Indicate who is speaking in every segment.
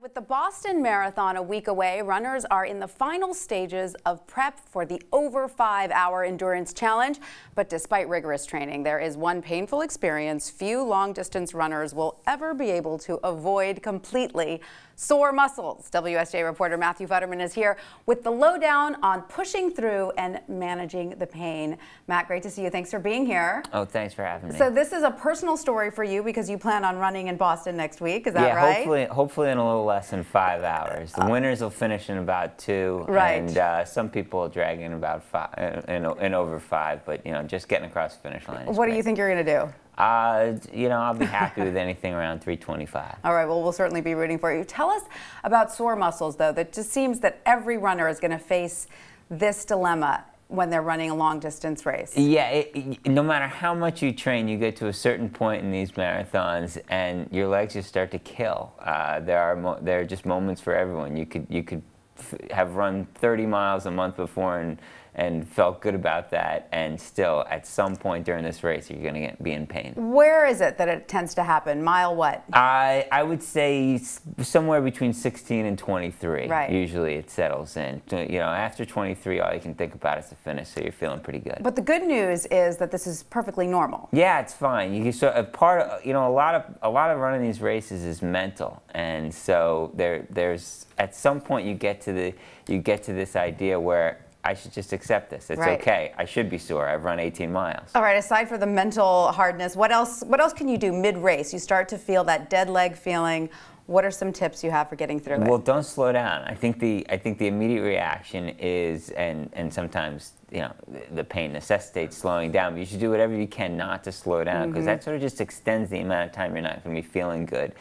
Speaker 1: With the Boston Marathon a week away, runners are in the final stages of prep for the over 5-hour endurance challenge. But despite rigorous training, there is one painful experience few long-distance runners will ever be able to avoid completely: sore muscles. WSJ reporter Matthew Futterman is here with the lowdown on pushing through and managing the pain. Matt, great to see you. Thanks for being here.
Speaker 2: Oh, thanks for having me.
Speaker 1: So this is a personal story for you because you plan on running in Boston next week. Is that right?
Speaker 2: Yeah, hopefully in a little less than 5 hours. The winners will finish in about 2,
Speaker 1: right.
Speaker 2: And some people will drag in about 5, in over 5. But you know, just getting across the finish line.
Speaker 1: What do you think you're going to do?
Speaker 2: You know, I'll be happy with anything around 3:25.
Speaker 1: All right, well, we'll certainly be rooting for you. Tell us about sore muscles, though. That just seems that every runner is going to face this dilemma when they're running a long-distance race.
Speaker 2: Yeah, no matter how much you train, you get to a certain point in these marathons, and your legs just start to kill. There are just moments for everyone. You could have run 30 miles a month before and felt good about that, and still at some point during this race you're going to be in pain.
Speaker 1: Where is it that it tends to happen? Mile what?
Speaker 2: I would say somewhere between 16 and 23.
Speaker 1: Right.
Speaker 2: Usually it settles in. You know, after 23 all you can think about is the finish, so you're feeling pretty good.
Speaker 1: But the good news is that this is perfectly normal.
Speaker 2: Yeah, it's fine. You can, so a part of, you know, a lot of running these races is mental, and so there's at some point you get to this idea where I should just accept this. It's
Speaker 1: right.
Speaker 2: Okay. I should be sore. I've run 18 miles.
Speaker 1: All right. Aside from the mental hardness, what else can you do mid-race? You start to feel that dead leg feeling. What are some tips you have for getting through it?
Speaker 2: Well, don't slow down. I think the immediate reaction is, and sometimes you know the pain necessitates slowing down. But you should do whatever you can not to slow down, because that sort of just extends the amount of time you're not going to be feeling good.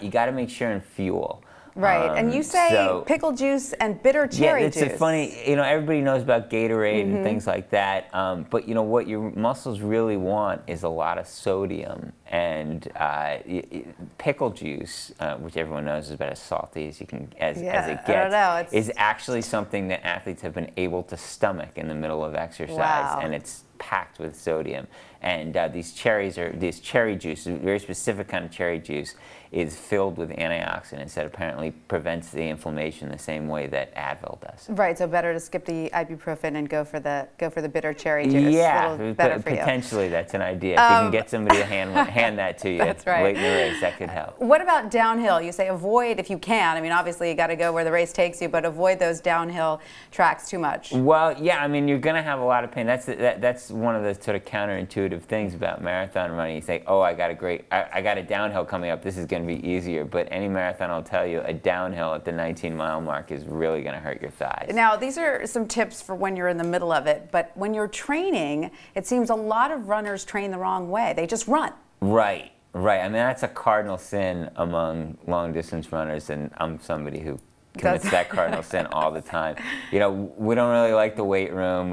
Speaker 2: You got to make sure and fuel.
Speaker 1: Right, and you say pickle juice and bitter cherry juice.
Speaker 2: Yeah, it's a funny, you know, everybody knows about Gatorade and things like that, but you know, what your muscles really want is a lot of sodium, and pickle juice, which everyone knows is about as salty as it gets, is actually something that athletes have been able to stomach in the middle of exercise, and it's packed with sodium. And this cherry juice, a very specific kind of cherry juice, is filled with antioxidants that apparently prevents the inflammation the same way that Advil does.
Speaker 1: Right, so better to skip the ibuprofen and go for the bitter cherry juice.
Speaker 2: Yeah,
Speaker 1: better for
Speaker 2: potentially that's an idea. If you can get somebody to hand that to you
Speaker 1: that's right.
Speaker 2: late in the race, that could help.
Speaker 1: What about downhill? You say avoid if you can. I mean, obviously you got to go where the race takes you, but avoid those downhill tracks too much.
Speaker 2: Well, yeah, I mean, you're going to have a lot of pain. That's one of the sort of counterintuitive things about marathon running. You say, oh, I got a downhill coming up. This is going to be easier. But any marathon will tell you a downhill at the 19-mile mark is really going to hurt your thighs.
Speaker 1: Now, these are some tips for when you're in the middle of it. But when you're training, it seems a lot of runners train the wrong way. They just run.
Speaker 2: Right, right. I mean, that's a cardinal sin among long-distance runners, and I'm somebody who commits that cardinal sin all the time. You know, we don't really like the weight room.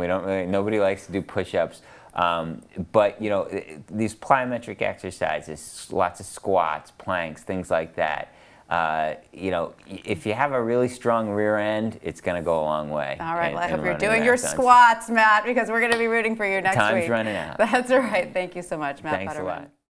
Speaker 2: Nobody likes to do push-ups. But you know, these plyometric exercises, lots of squats, planks, things like that. You know, if you have a really strong rear end, it's going to go a long way.
Speaker 1: All right, well, I hope you're doing your squats, Matt, because we're going to be rooting for you next week.
Speaker 2: Time's running out.
Speaker 1: That's all right. Thank you so much, Matt.
Speaker 2: Thanks a lot.